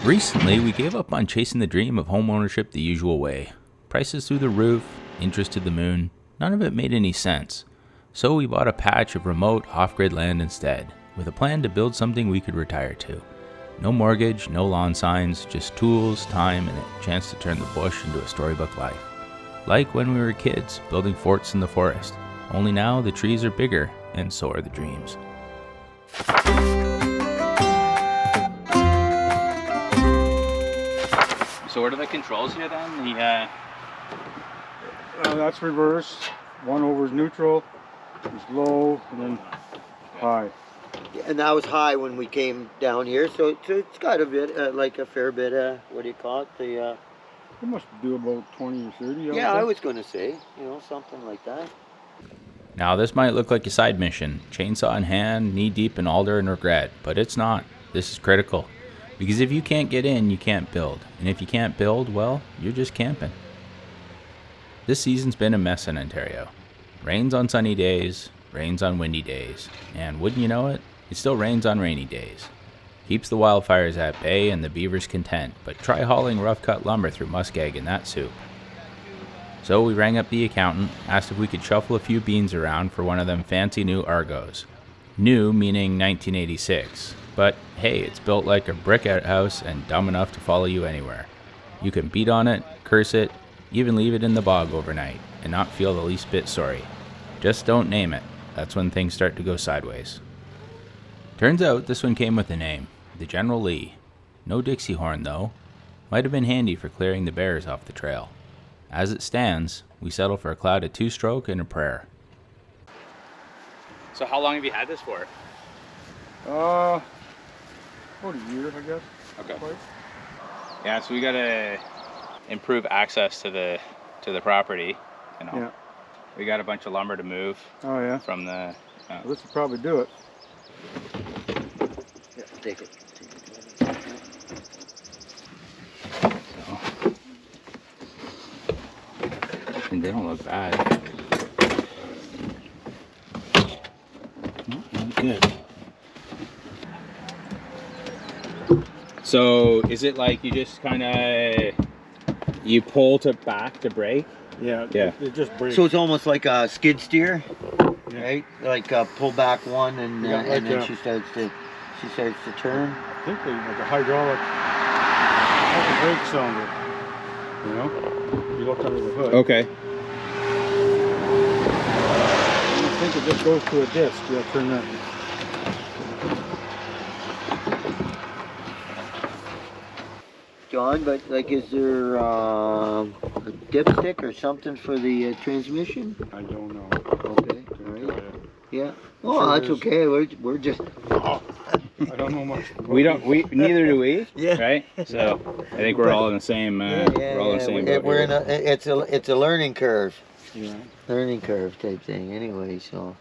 Recently, we gave up on chasing the dream of homeownership the usual way. Prices through the roof, interest to the moon, none of it made any sense. So we bought a patch of remote, off-grid land instead, with a plan to build something we could retire to. No mortgage, no lawn signs, just tools, time, and a chance to turn the bush into a storybook life. Like when we were kids, building forts in the forest. Only now the trees are bigger, and so are the dreams. So what are the controls here then? That's reverse. One over is neutral, is low, and then high. And that was high when we came down here, so it's got a bit, like a fair bit of, what do you call it? It must do about 20 or 30. Yeah, I was going to say, something like that. Now this might look like a side mission, chainsaw in hand, knee deep in alder and regret, but it's not. This is critical. Because if you can't get in, you can't build. And if you can't build, well, you're just camping. This season's been a mess in Ontario. Rains on sunny days, rains on windy days, and wouldn't you know it, it still rains on rainy days. Keeps the wildfires at bay and the beavers content, but try hauling rough-cut lumber through muskeg in that soup. So we rang up the accountant, asked if we could shuffle a few beans around for one of them fancy new Argos. New meaning 1986. But hey, it's built like a brick outhouse and dumb enough to follow you anywhere. You can beat on it, curse it, even leave it in the bog overnight, and not feel the least bit sorry. Just don't name it. That's when things start to go sideways. Turns out this one came with a name, the General Lee. No Dixie horn though. Might have been handy for clearing the bears off the trail. As it stands, we settle for a cloud of two-stroke and a prayer. So how long have you had this for? About a year, I guess. Okay. Yeah, so we gotta improve access to the property. Yeah. We got a bunch of lumber to move. Oh yeah. From the. Well, this will probably do it. Yeah, take it. And they don't look bad. Not good. So is it like you just kind of pull to back to brake? Yeah. Yeah. It just breaks. So it's almost like a skid steer, right? Like pull back one, and and then she starts to turn. I think they like a hydraulic, like a brake cylinder. You look under the hood. Okay. I think it just goes to a disc. You have to turn that. John, but like, is there a dipstick or something for the transmission? I don't know. Okay, all right. Yeah. Oh, Sure that's is. okay. We're just. I don't know much. Neither do we. Yeah. Right. So I think we're all in the same. We're all in the same boat. We're in it's a learning curve. Yeah. Learning curve type thing. Anyway, so.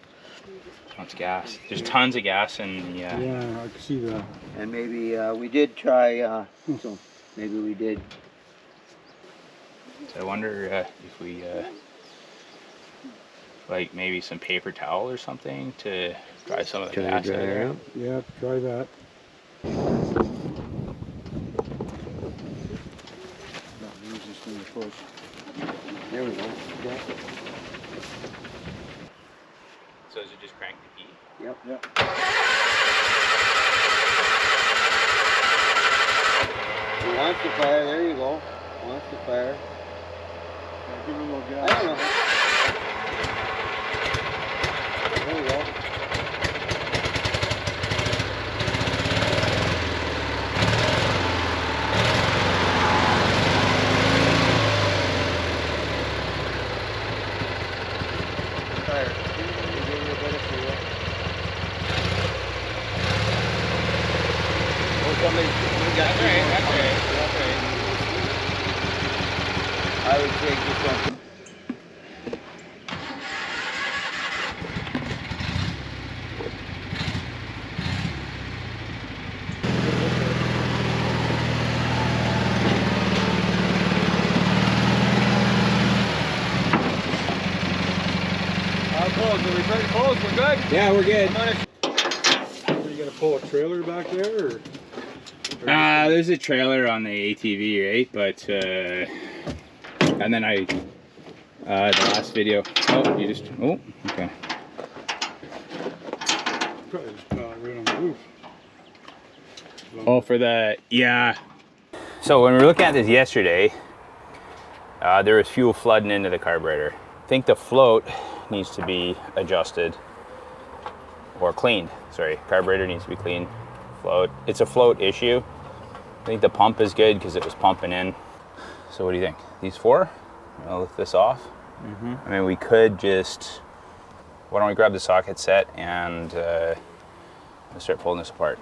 It's gas. There's tons of gas and Yeah, I can see that. And maybe we did try. So maybe we did. So I wonder if we like maybe some paper towel or something to dry some of the gas out of there. Yeah, try that. Not the easiest thing to push. There we go. Yeah. So is it just crank the key? Yep. Yeah. Wants to fire. There you go. Wants to fire. Give it a little I gas. don't know. There you go. Fire. Give you a bit of fuel. Oh, somebody got That's right. I would take this one. How close? Are we pretty close? We're good? Yeah, we're good. Are you gonna pull a trailer back there, or There's a trailer on the ATV, right? But and then the last video. Oh, you just. Oh, okay. Probably just right on the roof. Oh, for the So when we were looking at this yesterday, there was fuel flooding into the carburetor. I think the float needs to be adjusted or cleaned. Sorry, carburetor needs to be cleaned. Float. It's a float issue. I think the pump is good because it was pumping in. So what do you think? These four? I'll lift this off. I mean, we could just. Why don't we grab the socket set and start pulling this apart?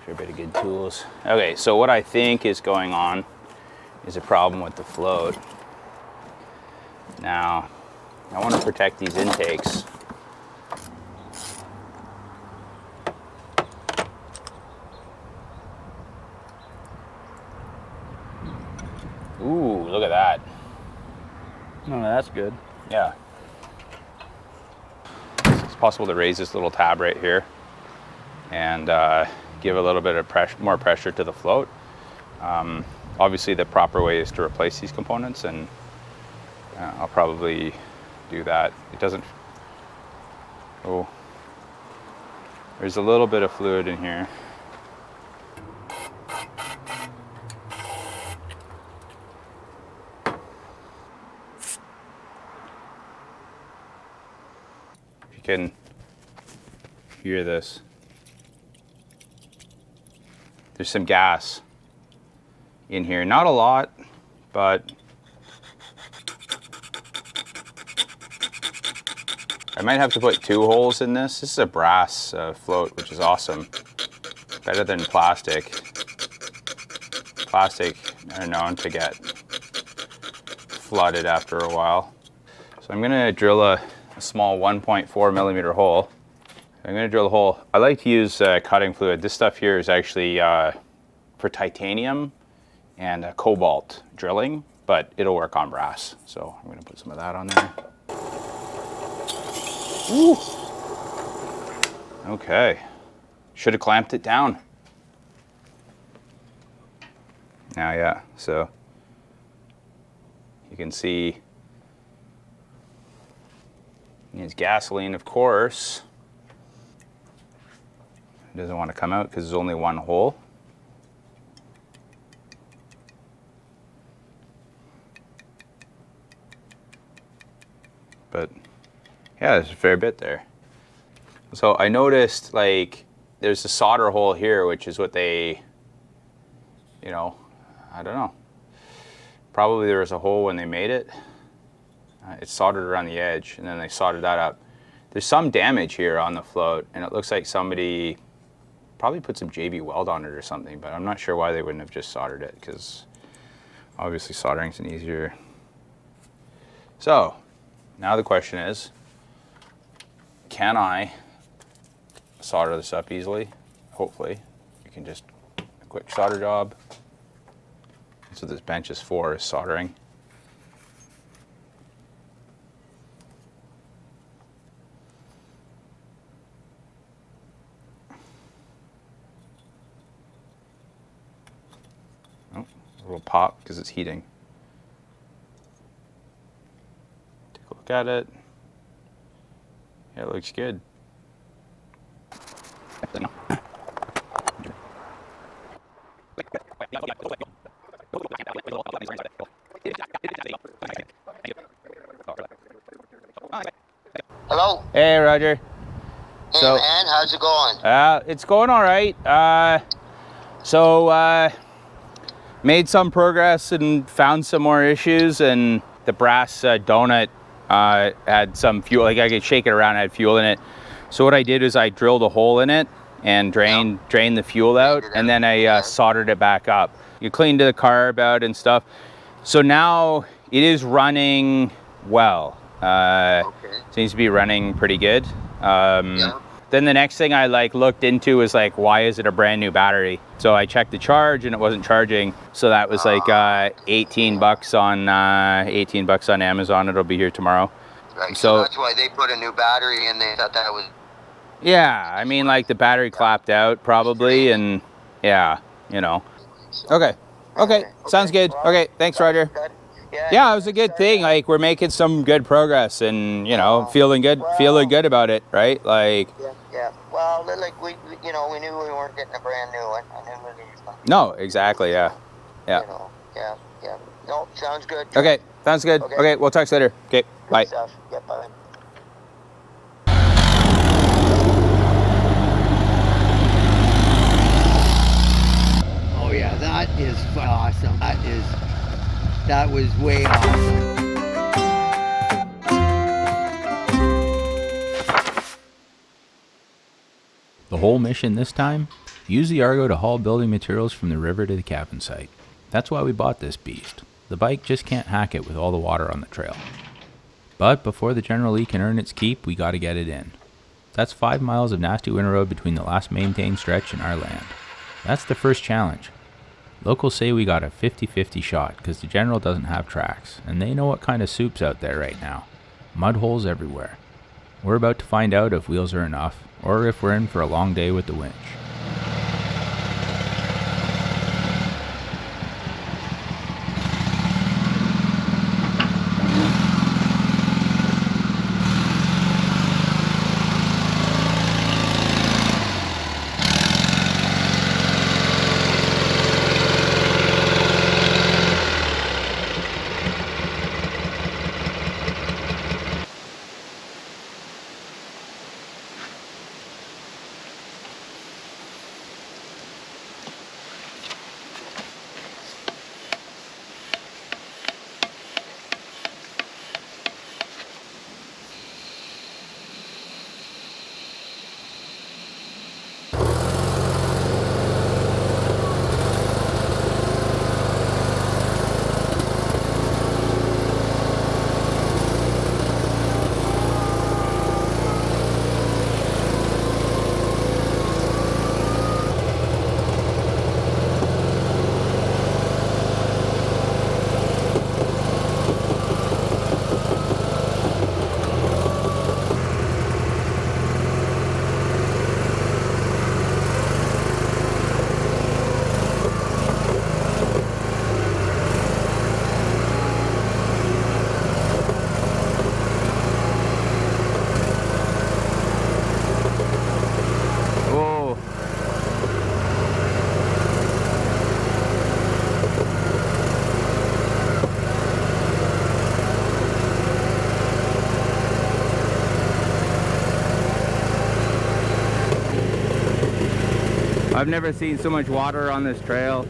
A bit of good tools. Okay, so what I think is going on is a problem with the float. Now, I want to protect these intakes. Ooh, look at that. No, that's good. Yeah. It's possible to raise this little tab right here and give a little bit of more pressure to the float. Obviously the proper way is to replace these components, and I'll probably do that. It doesn't, oh, there's a little bit of fluid in here. If you can hear this. There's some gas in here. Not a lot, but I might have to put 2 holes in this. This is a brass float, which is awesome. Better than plastic. Plastic are known to get flooded after a while. So I'm gonna drill a small 1.4 millimeter hole. I'm going to drill a hole. I like to use cutting fluid. This stuff here is actually for titanium and cobalt drilling, but it'll work on brass. So I'm going to put some of that on there. Ooh. Okay. Should have clamped it down. Now, yeah, so you can see it's gasoline, of course. It doesn't want to come out because there's only one hole. But yeah, there's a fair bit there. So I noticed, like, there's a solder hole here, which is what they, you know, I don't know. Probably there was a hole when they made it. It's soldered around the edge, and then they soldered that up. There's some damage here on the float, and it looks like somebody probably put some JB weld on it or something, but I'm not sure why they wouldn't have just soldered it, because obviously soldering's an easier. So now the question is, can I solder this up easily? Hopefully. You can just, a quick solder job. That's what this bench is for, is soldering. A little pop because it's heating. Take a look at it. Yeah, it looks good. Hello? Hey, Roger. Hey, So, man, how's it going? it's going all right. Made some progress and found some more issues, and the brass donut had some fuel. Like, I could shake it around, had fuel in it. So what I did is I drilled a hole in it and drained the fuel out, and then I soldered it back up. You cleaned the carb out and stuff. So now it is running well. Seems to be running pretty good. Then the next thing I looked into was like, why is it a brand new battery? So I checked the charge and it wasn't charging. So that was like $18 on Amazon. It'll be here tomorrow. Right. So So that's why they put a new battery in. They thought that was. yeah, I mean, like the battery clapped out probably, and yeah, you know. So, Okay. Okay. anyway, Sounds good. well, Okay. Thanks, that was Roger. good. Yeah. Yeah, it was a good thing. Like we're making some good progress, and you know, feeling good about it, right? Like. Yeah. Well, like we you know, we knew we weren't getting a brand new one. I knew it was something. No, exactly. Yeah. Yeah. You know. Yeah. Yeah. No, sounds good. Okay. Sounds good. Okay. We'll talk later. Okay. Bye. Good stuff. Yeah. Bye. Oh yeah, that is awesome. That was way awesome. The whole mission this time? Use the Argo to haul building materials from the river to the cabin site. That's why we bought this beast. The bike just can't hack it with all the water on the trail. But before the General Lee can earn its keep, we gotta get it in. That's 5 miles of nasty winter road between the last maintained stretch and our land. That's the first challenge. Locals say we got a 50-50 shot because the General doesn't have tracks, and they know what kind of soup's out there right now. Mud holes everywhere. We're about to find out if wheels are enough, or if we're in for a long day with the winch. I've never seen so much water on this trail.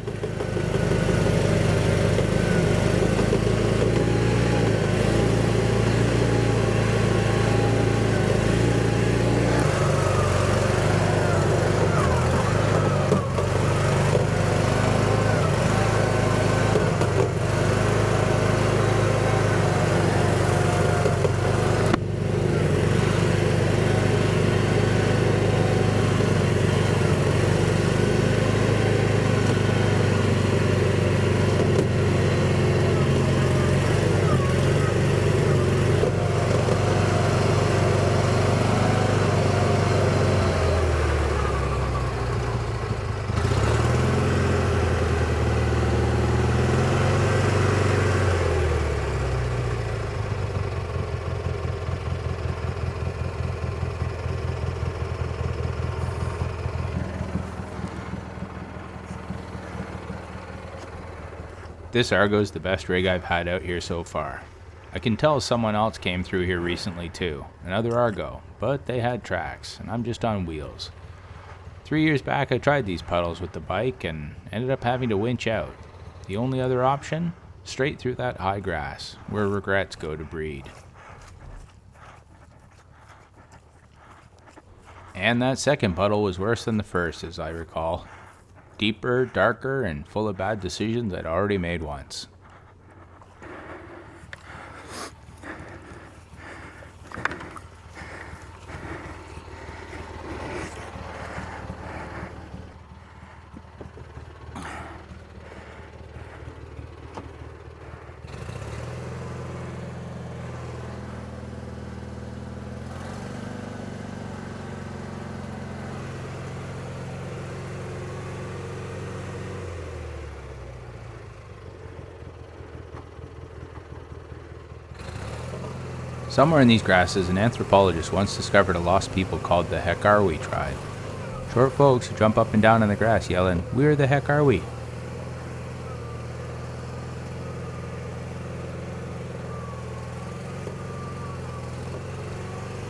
This Argo's the best rig I've had out here so far. I can tell someone else came through here recently too, another Argo, but they had tracks, and I'm just on wheels. 3 years back I tried these puddles with the bike and ended up having to winch out. The only other option? Straight through that high grass, where regrets go to breed. And that second puddle was worse than the first, as I recall. Deeper, darker, and full of bad decisions I'd already made once. Somewhere in these grasses, an anthropologist once discovered a lost people called the Heck Are We tribe. Short folks who jump up and down in the grass yelling, "Where the heck are we?"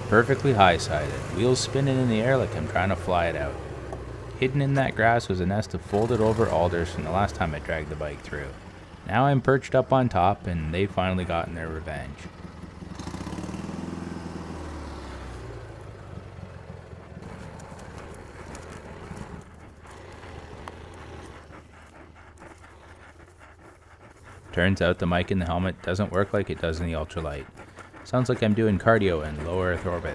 Perfectly high-sided, wheels spinning in the air like I'm trying to fly it out. Hidden in that grass was a nest of folded over alders from the last time I dragged the bike through. Now I'm perched up on top and they've finally gotten their revenge. Turns out the mic in the helmet doesn't work like it does in the ultralight. Sounds like I'm doing cardio in low Earth orbit.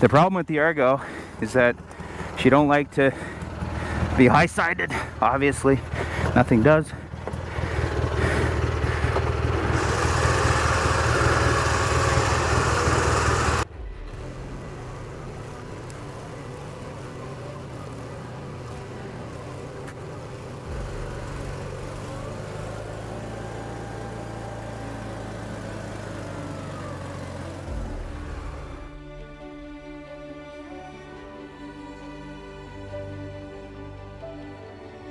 The problem with the Argo is that she don't like to be high-sided. Obviously, nothing does.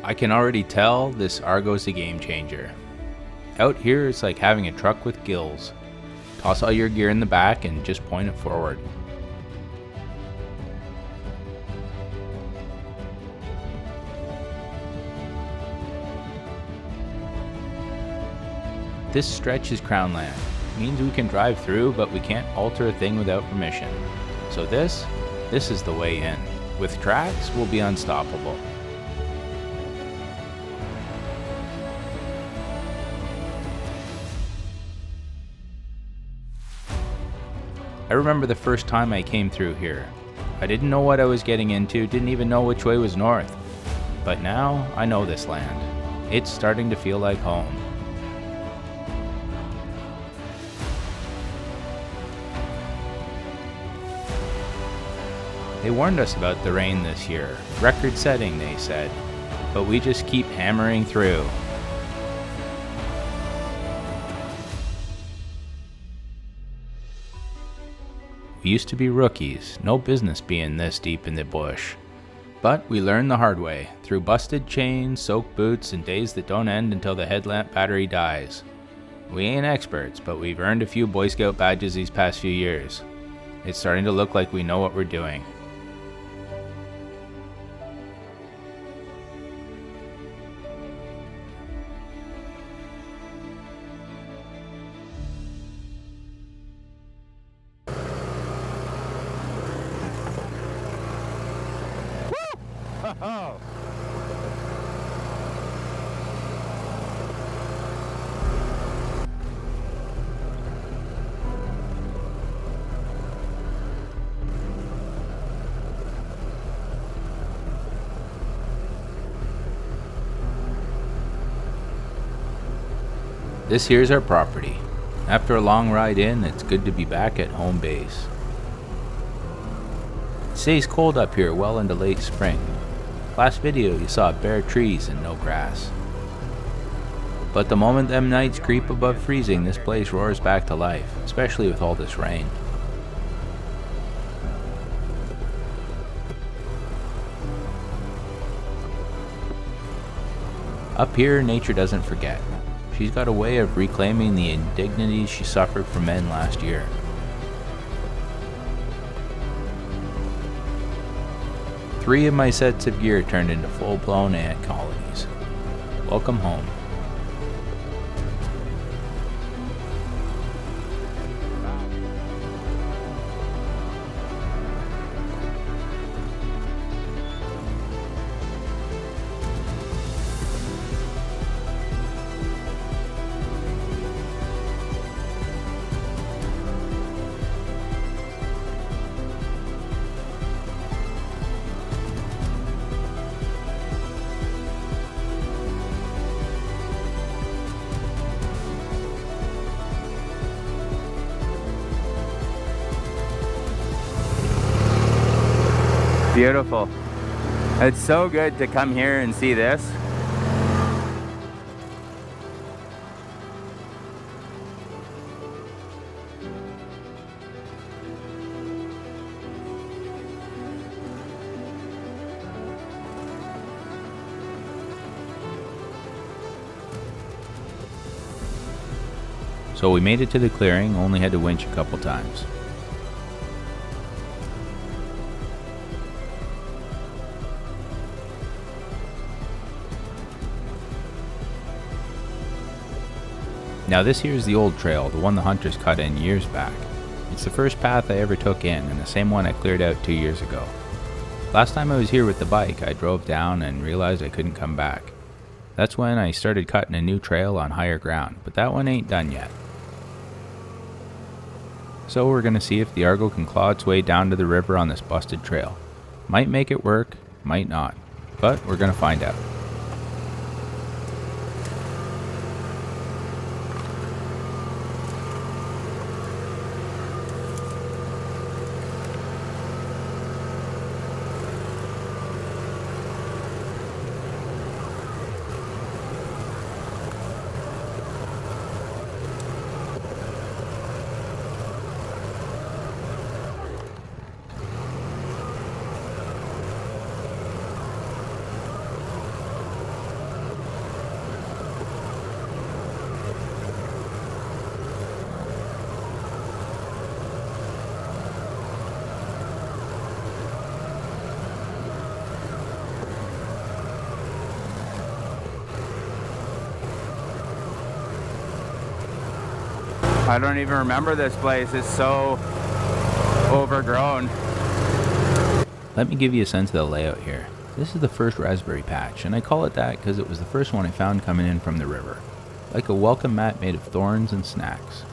I can already tell this Argo's a game changer. Out here it's like having a truck with gills. Toss all your gear in the back and just point it forward. This stretch is Crown Land. Means we can drive through, but we can't alter a thing without permission. So this is the way in. With tracks, we'll be unstoppable. I remember the first time I came through here. I didn't know what I was getting into, didn't even know which way was north. But now I know this land. It's starting to feel like home. They warned us about the rain this year. Record setting, they said. But we just keep hammering through. We used to be rookies, no business being this deep in the bush. But we learned the hard way, through busted chains, soaked boots, and days that don't end until the headlamp battery dies. We ain't experts, but we've earned a few Boy Scout badges these past few years. It's starting to look like we know what we're doing. Oh. This here's our property. After a long ride in, it's good to be back at home base. It stays cold up here well into late spring. Last video you saw bare trees and no grass. But the moment them nights creep above freezing, this place roars back to life, especially with all this rain. Up here, nature doesn't forget. She's got a way of reclaiming the indignities she suffered from men last year. Three of my sets of gear turned into full-blown ant colonies. Welcome home. Beautiful. It's so good to come here and see this. So we made it to the clearing, only had to winch a couple times. Now this here is the old trail, the one the hunters cut in years back. It's the first path I ever took in, and the same one I cleared out 2 years ago. Last time I was here with the bike, I drove down and realized I couldn't come back. That's when I started cutting a new trail on higher ground, but that one ain't done yet. So we're gonna see if the Argo can claw its way down to the river on this busted trail. Might make it work, might not, but we're gonna find out. I don't even remember this place. It's so overgrown. Let me give you a sense of the layout here. This is the first raspberry patch, and I call it that because it was the first one I found coming in from the river. Like a welcome mat made of thorns and snacks.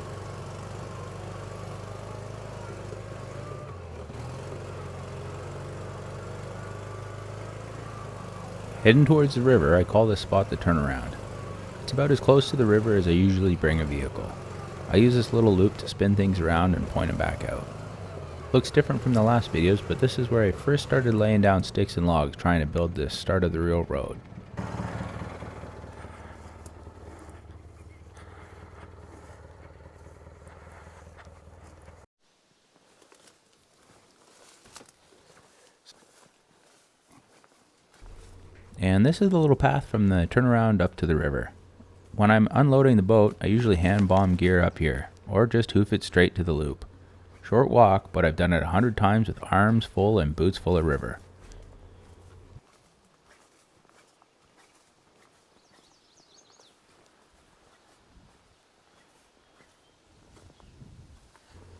Heading towards the river, I call this spot the turnaround. It's about as close to the river as I usually bring a vehicle. I use this little loop to spin things around and point them back out. Looks different from the last videos, but this is where I first started laying down sticks and logs trying to build this start of the real road. And this is the little path from the turnaround up to the river. When I'm unloading the boat, I usually hand bomb gear up here, or just hoof it straight to the loop. Short walk, but I've done it 100 times with arms full and boots full of river.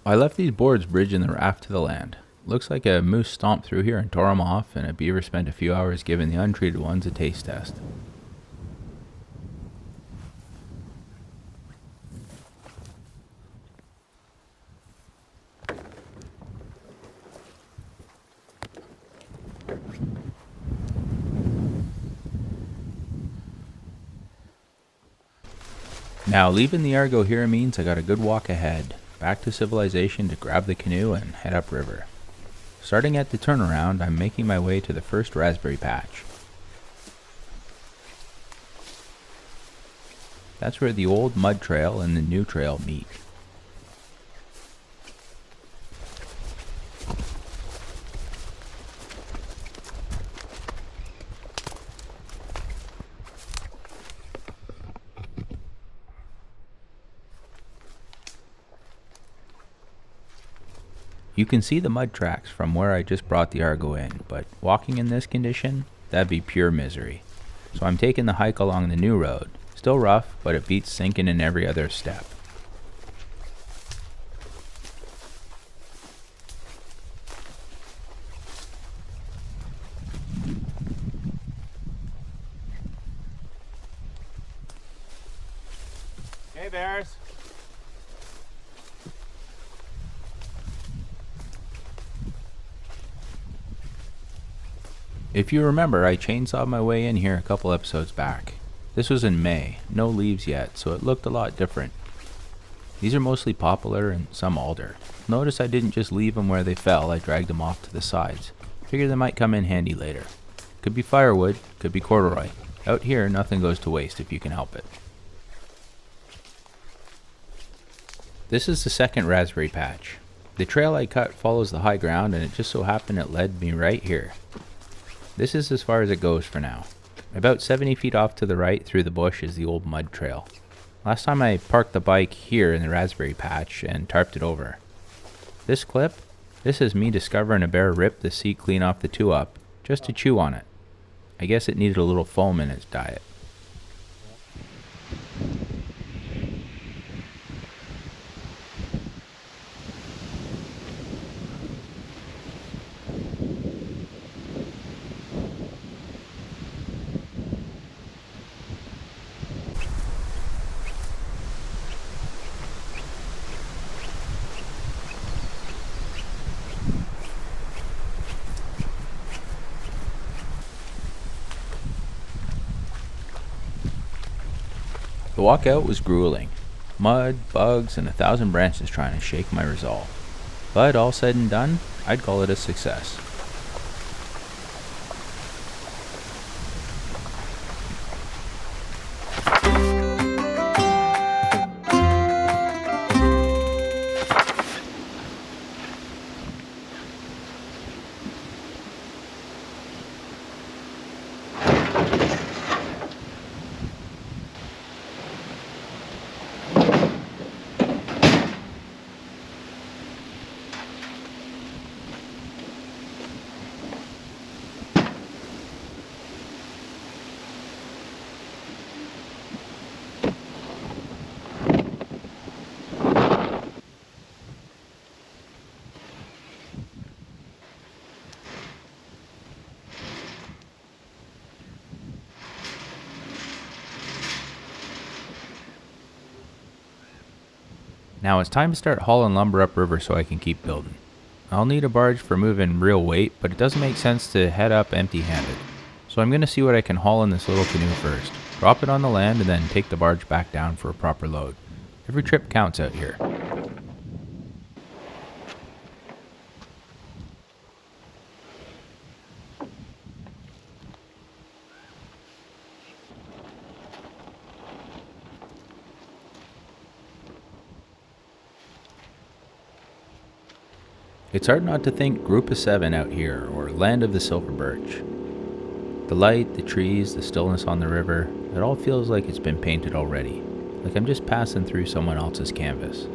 I left these boards bridging the raft to the land. Looks like a moose stomped through here and tore them off, and a beaver spent a few hours giving the untreated ones a taste test. Now, leaving the Argo here means I got a good walk ahead, back to civilization to grab the canoe and head upriver. Starting at the turnaround, I'm making my way to the first raspberry patch. That's where the old mud trail and the new trail meet. You can see the mud tracks from where I just brought the Argo in, but walking in this condition, that'd be pure misery. So I'm taking the hike along the new road. Still rough, but it beats sinking in every other step. Hey, bears. If you remember, I chainsawed my way in here a couple episodes back. This was in May, no leaves yet, so it looked a lot different. These are mostly poplar and some alder. Notice I didn't just leave them where they fell, I dragged them off to the sides. Figure they might come in handy later. Could be firewood, could be corduroy. Out here, nothing goes to waste if you can help it. This is the second raspberry patch. The trail I cut follows the high ground, and it just so happened it led me right here. This is as far as it goes for now. About 70 feet off to the right through the bush is the old mud trail. Last time I parked the bike here in the raspberry patch and tarped it over. This clip, this is me discovering a bear ripped the seat clean off the 2-up just to chew on it. I guess it needed a little foam in its diet. The walk out was grueling. Mud, bugs, and 1,000 branches trying to shake my resolve. But all said and done, I'd call it a success. Now it's time to start hauling lumber upriver so I can keep building. I'll need a barge for moving real weight, but it doesn't make sense to head up empty-handed. So I'm going to see what I can haul in this little canoe first, drop it on the land, and then take the barge back down for a proper load. Every trip counts out here. It's hard not to think Group of 7 out here, or Land of the Silver Birch. The light, the trees, the stillness on the river, it all feels like it's been painted already, like I'm just passing through someone else's canvas.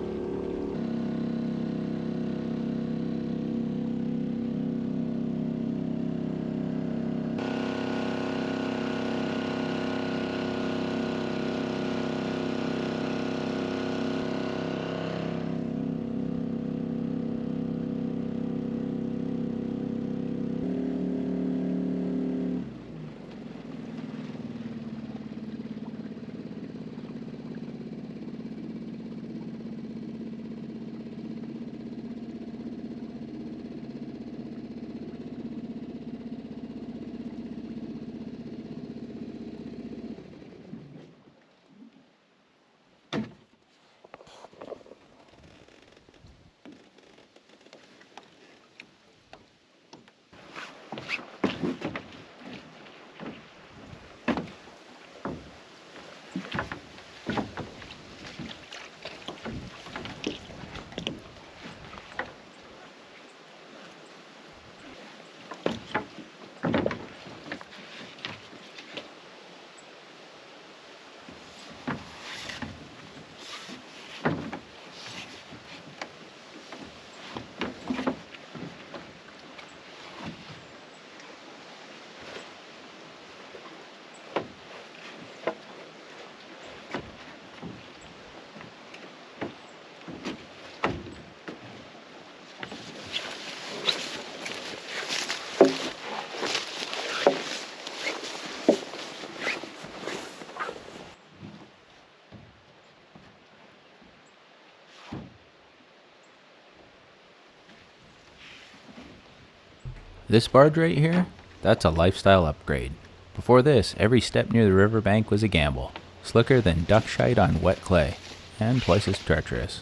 This barge right here, that's a lifestyle upgrade. Before this, every step near the riverbank was a gamble. Slicker than duck shite on wet clay, and twice as treacherous.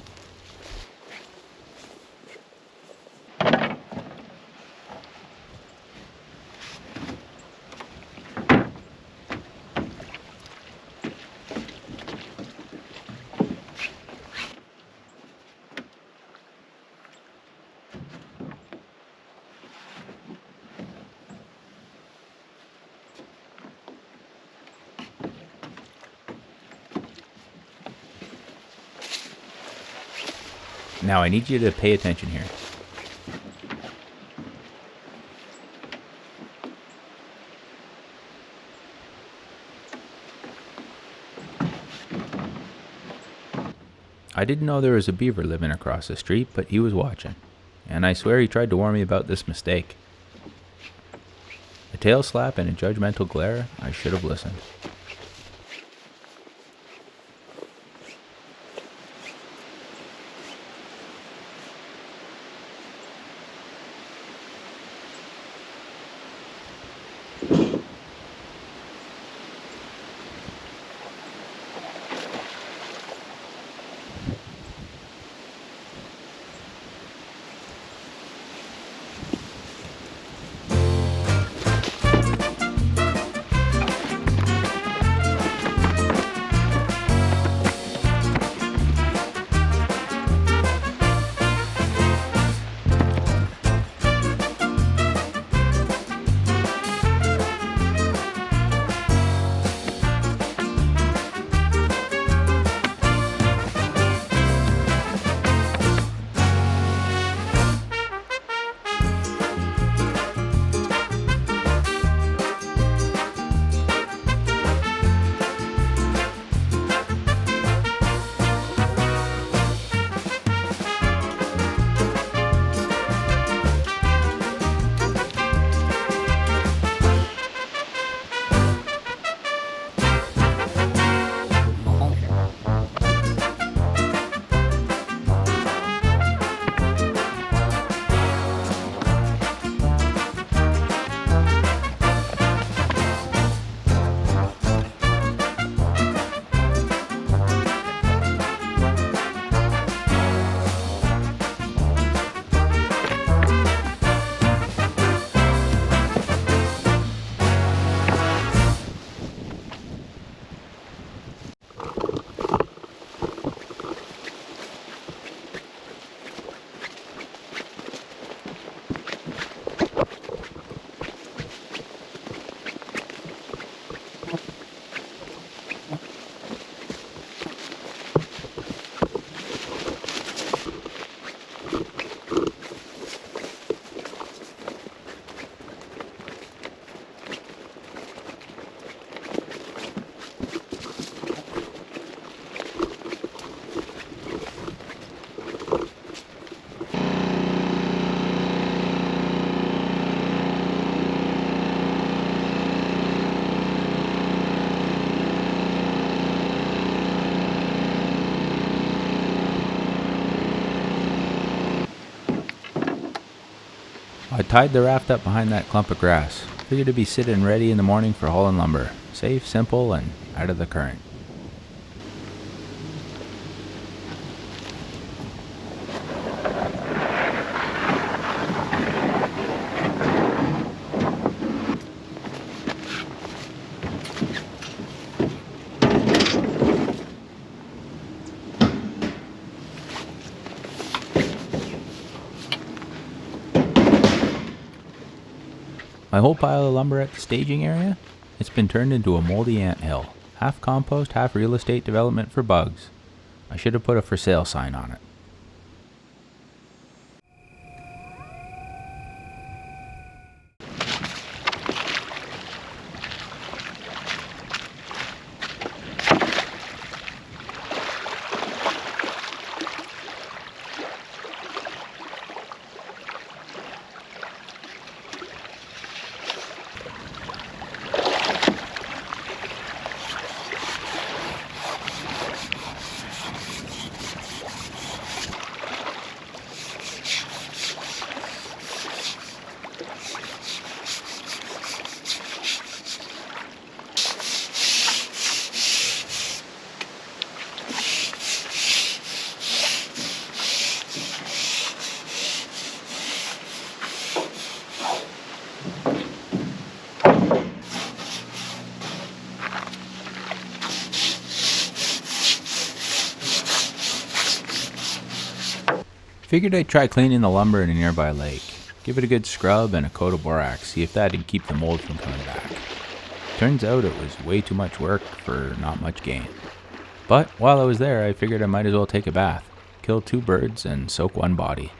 Now I need you to pay attention here. I didn't know there was a beaver living across the street, but he was watching. And I swear he tried to warn me about this mistake. A tail slap and a judgmental glare, I should have listened. I tied the raft up behind that clump of grass. Figured to be sitting ready in the morning for hauling lumber. Safe, simple, and out of the current. My whole pile of lumber at the staging area, it's been turned into a moldy anthill. Half compost, half real estate development for bugs. I should have put a for sale sign on it. Figured I'd try cleaning the lumber in a nearby lake. Give it a good scrub and a coat of borax, see if that'd keep the mold from coming back. Turns out it was way too much work for not much gain. But while I was there, I figured I might as well take a bath. kill 2 birds and soak 1 body.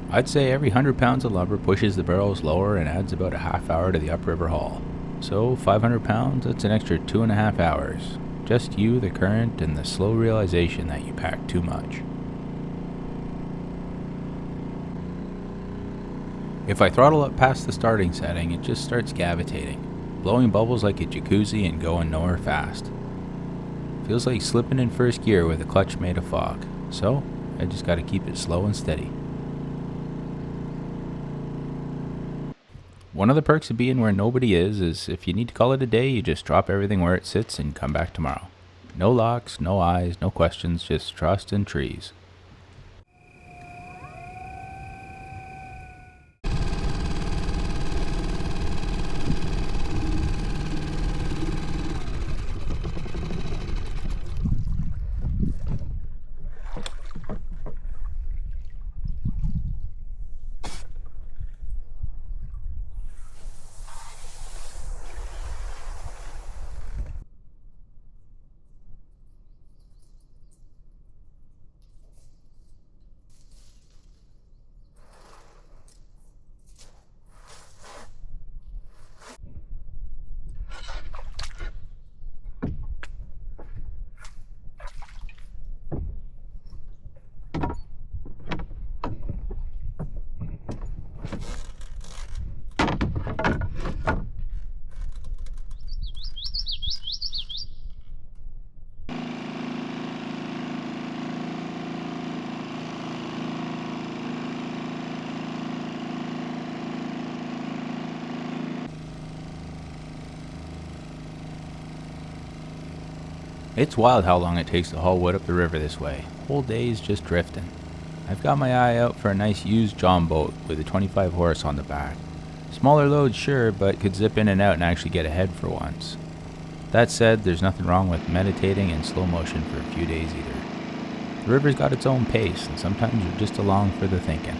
I'd say every 100 pounds of lumber pushes the barrels lower and adds about a half hour to the upriver haul. So 500 pounds, that's an extra 2.5 hours. Just you, the current, and the slow realization that you packed too much. If I throttle up past the starting setting, it just starts gravitating, blowing bubbles like a jacuzzi and going nowhere fast. Feels like slipping in first gear with a clutch made of fog, so I just gotta keep it slow and steady. One of the perks of being where nobody is if you need to call it a day, you just drop everything where it sits and come back tomorrow. No locks, no eyes, no questions, just trust and trees. It's wild how long it takes to haul wood up the river this way. Whole days just drifting. I've got my eye out for a nice used John boat with a 25 horse on the back. Smaller loads, sure, but could zip in and out and actually get ahead for once. That said, there's nothing wrong with meditating in slow motion for a few days either. The river's got its own pace, and sometimes you're just along for the thinking.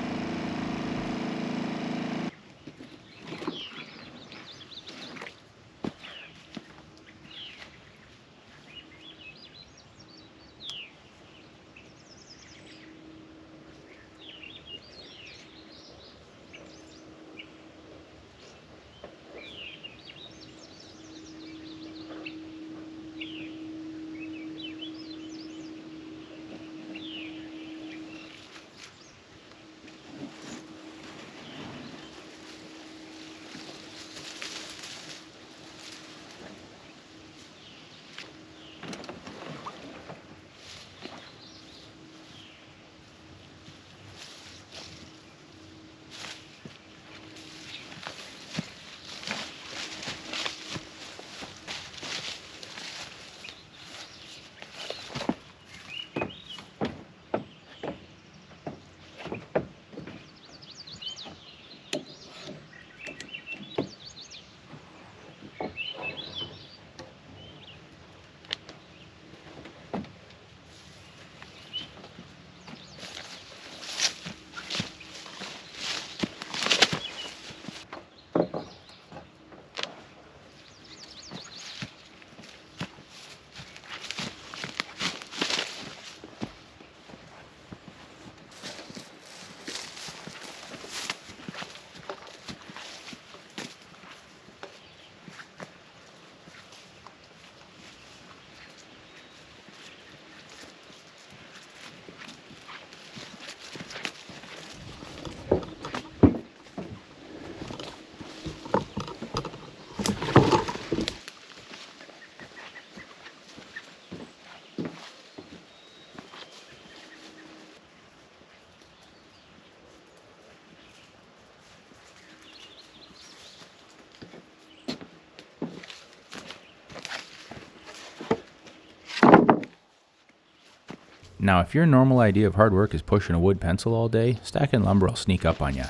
Now, if your normal idea of hard work is pushing a wood pencil all day, stacking lumber will sneak up on you.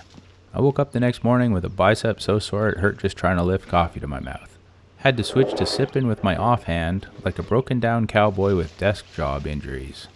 I woke up the next morning with a bicep so sore it hurt just trying to lift coffee to my mouth. Had to switch to sipping with my offhand like a broken down cowboy with desk job injuries.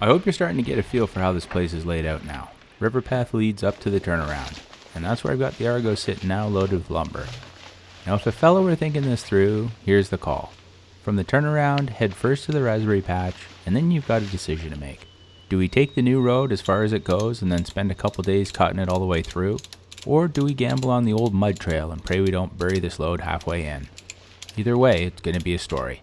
I hope you're starting to get a feel for how this place is laid out now. River path leads up to the turnaround, and that's where I've got the Argo sitting now loaded with lumber. Now if a fellow were thinking this through, here's the call. From the turnaround, head first to the raspberry patch, and then you've got a decision to make. Do we take the new road as far as it goes and then spend a couple days cutting it all the way through? Or do we gamble on the old mud trail and pray we don't bury this load halfway in? Either way, it's going to be a story.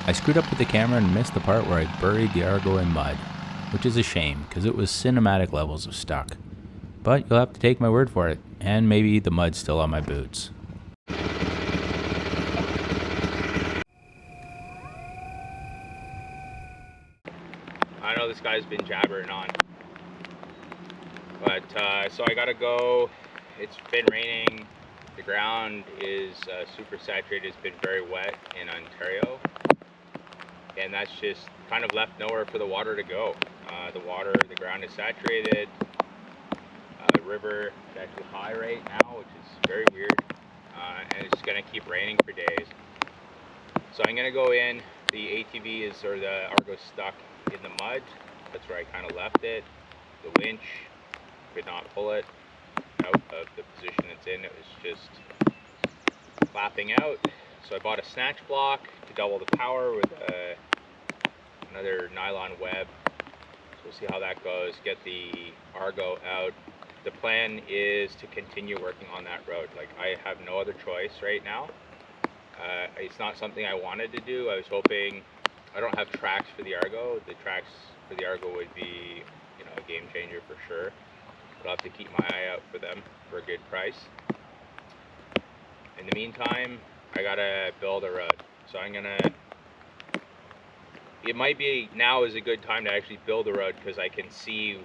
I screwed up with the camera and missed the part where I buried the Argo in mud, which is a shame because it was cinematic levels of stuck. But you'll have to take my word for it, and maybe the mud's still on my boots. I know this guy's been jabbering on, but so I gotta go. It's been raining. The ground is super saturated. It's been very wet in Ontario, and that's just kind of left nowhere for the water to go. The ground is saturated. The river is actually high right now, which is very weird, and it's gonna keep raining for days. So I'm gonna go in. The ATV or the Argo stuck in the mud. That's where I kind of left it. The winch could not pull it out of the position it's in. It was just flapping out. So I bought a snatch block to double the power with another nylon web. So we'll see how that goes. Get the Argo out. The plan is to continue working on that road. Like, I have no other choice right now. It's not something I wanted to do. I was hoping, I don't have tracks for the Argo. The tracks for the Argo would be, a game changer for sure. But I'll have to keep my eye out for them for a good price. In the meantime, I gotta build a road. So it might be now is a good time to actually build a road because I can see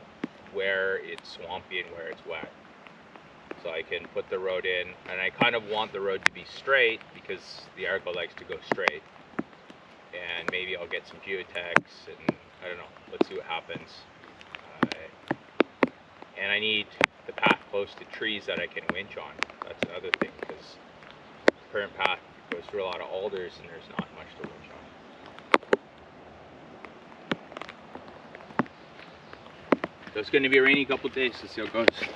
where it's swampy and where it's wet. So I can put the road in, and I kind of want the road to be straight because the Argo likes to go straight. And maybe I'll get some geotechs, and I don't know, let's see what happens. And I need the path close to trees that I can winch on. That's another thing, because current path goes through a lot of alders and there's not much to winch on. So it's going to be a rainy couple days. Let's see how it goes.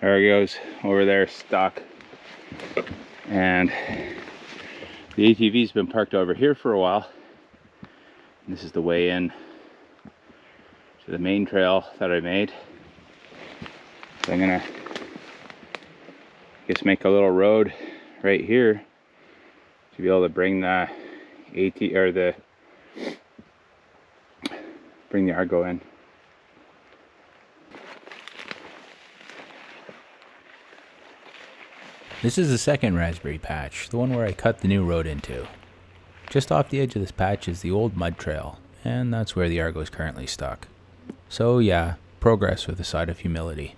Argo's over there stuck, and the ATV's been parked over here for a while. This is the way in to the main trail that I made. So I'm gonna just make a little road right here to be able to bring the bring the Argo in. This is the second raspberry patch, the one where I cut the new road into. Just off the edge of this patch is the old mud trail, and that's where the Argo is currently stuck. So yeah, progress with a side of humility.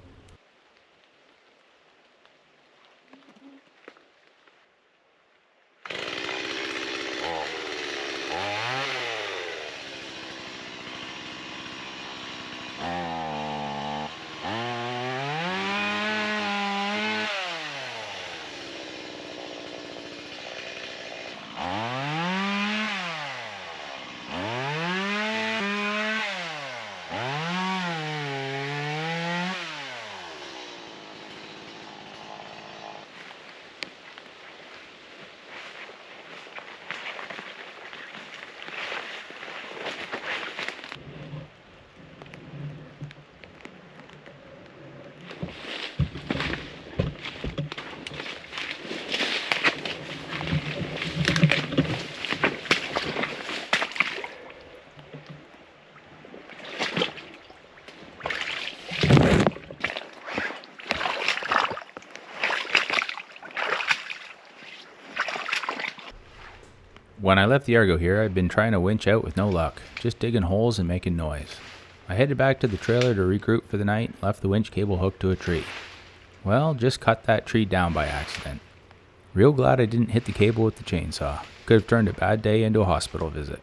When I left the Argo here, I'd been trying to winch out with no luck, just digging holes and making noise. I headed back to the trailer to regroup for the night, left the winch cable hooked to a tree. Well, just cut that tree down by accident. Real glad I didn't hit the cable with the chainsaw. Could have turned a bad day into a hospital visit.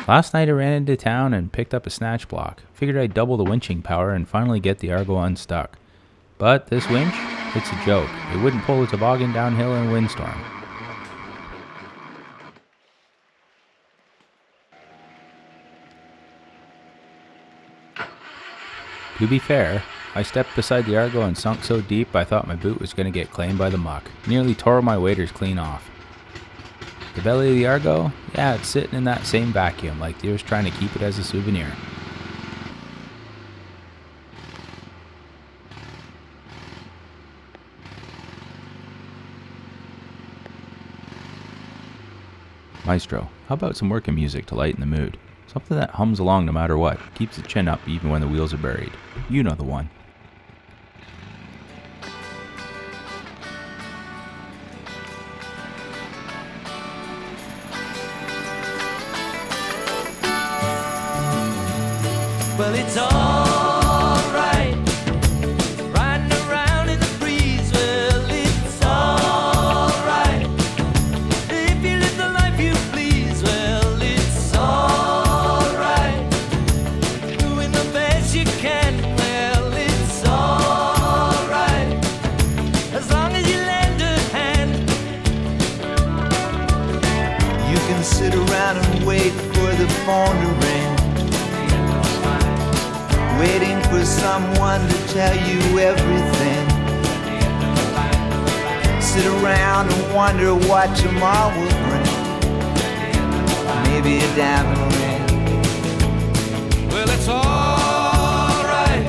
Last night I ran into town and picked up a snatch block. Figured I'd double the winching power and finally get the Argo unstuck. But this winch, it's a joke. It wouldn't pull a toboggan downhill in a windstorm. To be fair, I stepped beside the Argo and sunk so deep I thought my boot was going to get claimed by the muck. Nearly tore my waders clean off. The belly of the Argo? Yeah, it's sitting in that same vacuum, like deer's trying to keep it as a souvenir. Maestro, how about some working music to lighten the mood? Something that hums along no matter what, keeps the chin up even when the wheels are buried. You know the one. Well, it's alright, riding around in the breeze. Well, it's alright, if you live the life you please. Well, it's alright, doing the best you can. Well, it's alright, as long as you lend a hand. You can sit around and wait for the phone to ring, waiting for someone to tell you everything. Sit around and wonder what tomorrow will bring. Maybe a diamond ring. Well, it's alright,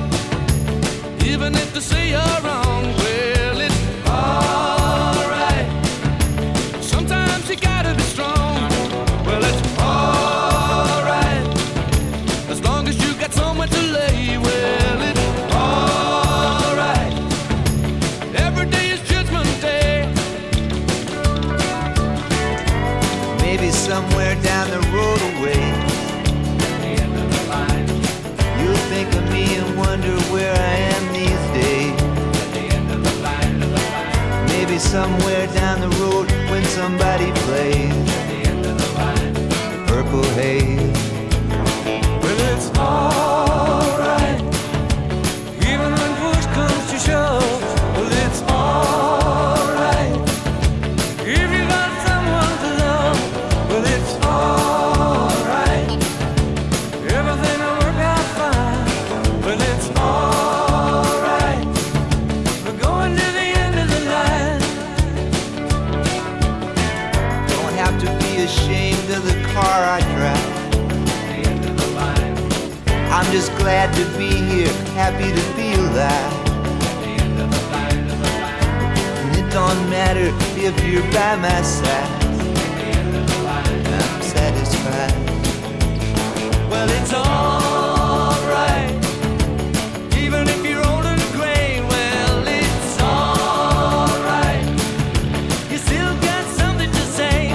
even if they say you're wrong. Well, it's alright, sometimes you gotta be strong. Well, it's alright, as long as you got somewhere to lay. Well, it's alright, every day is judgment day. Maybe somewhere down the road away, you'll think of me and wonder where I am these days. Maybe somewhere down the road when somebody plays Purple Haze. Well, it's alright, even when push comes to shove. Well, it's alright, if you got someone to love. Well, it's alright, everything will work out fine. Well, it's alright, we're going to the end of the line. Don't have to be ashamed of the car I drive. I'm just glad to be here, happy to be alive. And it don't matter if you're by my side, I'm satisfied. Well, it's alright, even if you're old and gray. Well, it's alright, you still got something to say.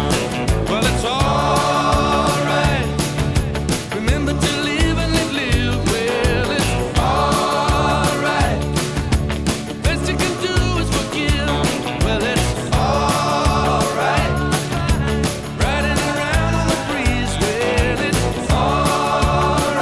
Well, it's alright, remember to live and live. Well, it's alright, the best you can do is forgive. Well, it's alright, riding around on the breeze. Well, it's alright,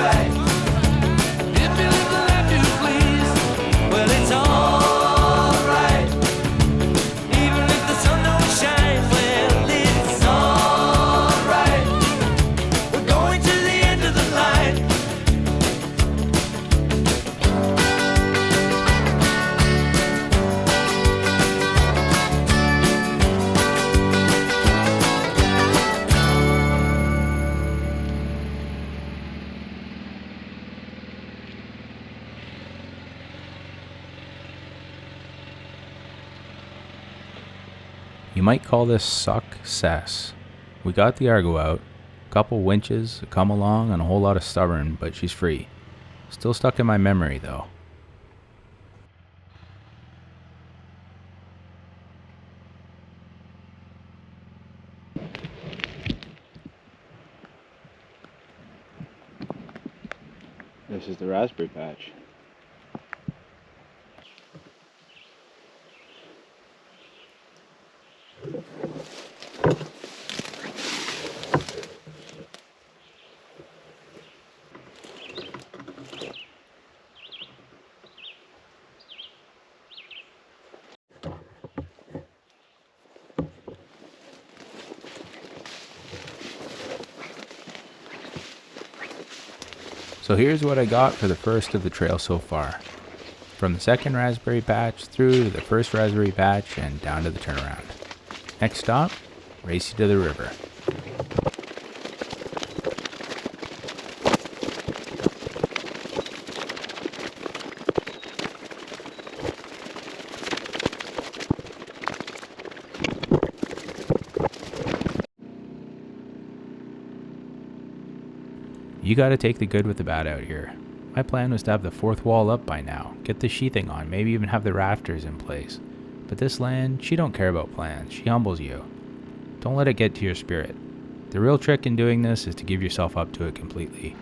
You might call this success. We got the Argo out, a couple winches, a come along, and a whole lot of stubborn, but she's free. Still stuck in my memory though. This is the raspberry patch. So here's what I got for the first of the trail so far. From the second raspberry patch through to the first raspberry patch and down to the turnaround. Next stop, race you to the river. You gotta take the good with the bad out here. My plan was to have the fourth wall up by now, get the sheathing on, maybe even have the rafters in place. But this land, she don't care about plans, she humbles you. Don't let it get to your spirit. The real trick in doing this is to give yourself up to it completely.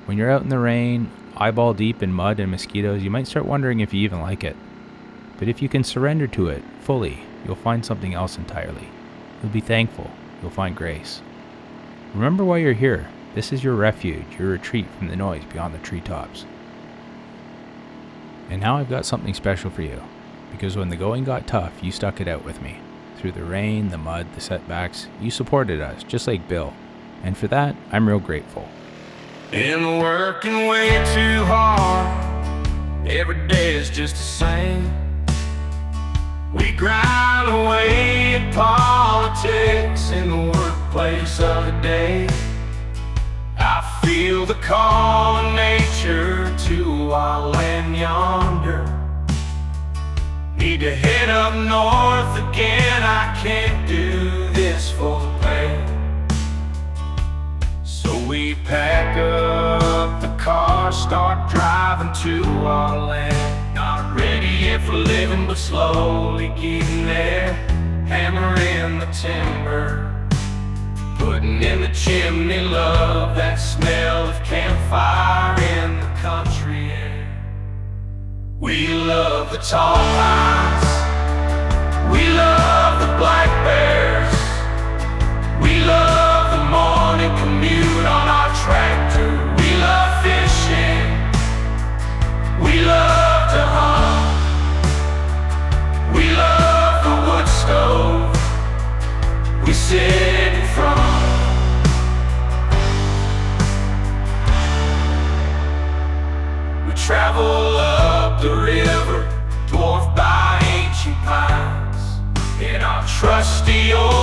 When you're out in the rain, eyeball deep in mud and mosquitoes, you might start wondering if you even like it. But if you can surrender to it fully, you'll find something else entirely. You'll be thankful, you'll find grace. Remember why you're here. This is your refuge, your retreat from the noise beyond the treetops. And now I've got something special for you, because when the going got tough, you stuck it out with me. Through the rain, the mud, the setbacks, you supported us, just like Bill. And for that, I'm real grateful. Been working way too hard, every day is just the same. We grind away at politics in the workplace of the day. I feel the call of nature to our land yonder. Need to head up north again, I can't do this for pay. So we pack up the car, start driving to our land. Not ready yet for living, but slowly getting there. Hammering the timber, putting in the chimney, love that smell of campfire in the country air. We love the tall pines, we love the black bears, we love the morning commute on our tractor. We love fishing, we love to hunt, we love the wood stove we sit in front. Travel up the river, dwarfed by ancient pines, in our trusty old